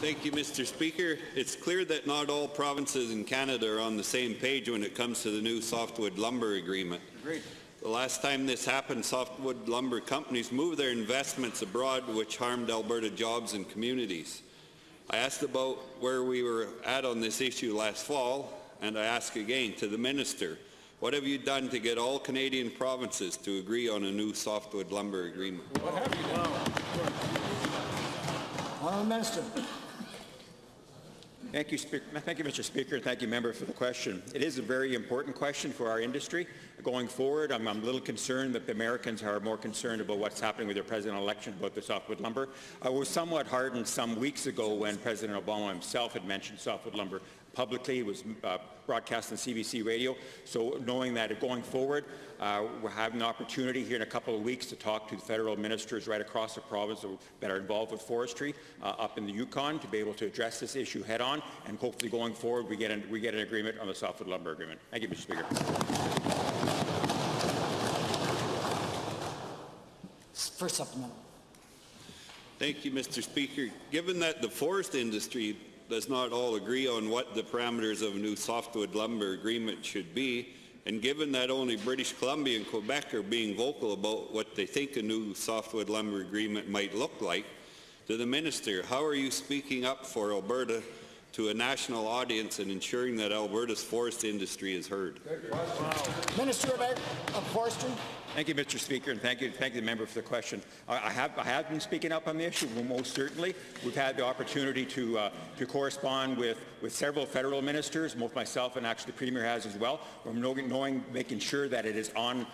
Thank you, Mr. Speaker. It's clear that not all provinces in Canada are on the same page when it comes to the new Softwood lumber agreement. Agreed. The last time this happened, softwood lumber companies moved their investments abroad, which harmed Alberta jobs and communities. I asked about where we were at on this issue last fall, and I ask again to the Minister, what have you done to get all Canadian provinces to agree on a new softwood lumber agreement? What have you done? Honourable Minister. Thank you, Mr. Speaker. Thank you, member, for the question. It is a very important question for our industry. Going forward, I'm a little concerned that the Americans are more concerned about what's happening with their presidential election about the softwood lumber. I was somewhat heartened some weeks ago when President Obama himself had mentioned softwood lumber publicly. It was broadcast on CBC radio. So knowing that going forward, we're having an opportunity here in a couple of weeks to talk to federal ministers right across the province that are involved with forestry up in the Yukon to be able to address this issue head on, and hopefully going forward we get an agreement on the softwood lumber agreement. Thank you, Mr. Speaker. First supplemental. Thank you, Mr. Speaker. Given that the forest industry does not all agree on what the parameters of a new softwood lumber agreement should be, and given that only British Columbia and Quebec are being vocal about what they think a new softwood lumber agreement might look like, to the Minister, how are you speaking up for Alberta to a national audience and ensuring that Alberta's forest industry is heard? Minister of Forestry. Thank you, Mr. Speaker, and thank you the member for the question. I have been speaking up on the issue, most certainly. We've had the opportunity to correspond with several federal ministers, both myself and actually the Premier has as well, making sure that it is on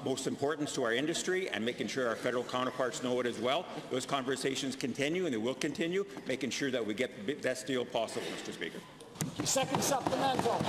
most importance to our industry and making sure our federal counterparts know it as well. Those conversations continue and they will continue, making sure that we get the best deal possible, Mr. Speaker. Second supplemental.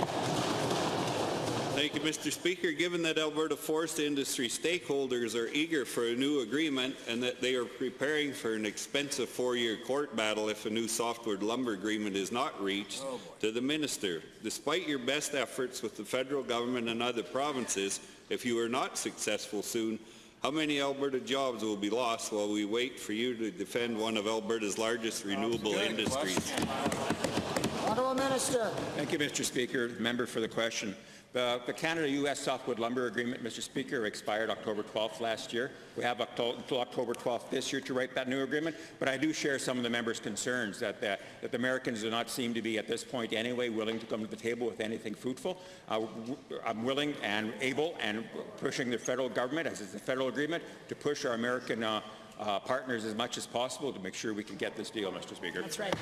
Thank you, Mr. Speaker. Given that Alberta forest industry stakeholders are eager for a new agreement and that they are preparing for an expensive 4-year court battle if a new softwood lumber agreement is not reached, to the Minister, despite your best efforts with the federal government and other provinces, if you are not successful soon, how many Alberta jobs will be lost while we wait for you to defend one of Alberta's largest renewable industries? Honourable Minister. Thank you, Mr. Speaker. Member for the question. The Canada-U.S. Softwood Lumber Agreement, Mr. Speaker, expired October 12th last year. We have until October 12th this year to write that new agreement, but I do share some of the members' concerns that the Americans do not seem to be, at this point anyway, willing to come to the table with anything fruitful. I'm willing and able and pushing the federal government, as is the federal agreement, to push our American partners as much as possible to make sure we can get this deal, Mr. Speaker. That's right.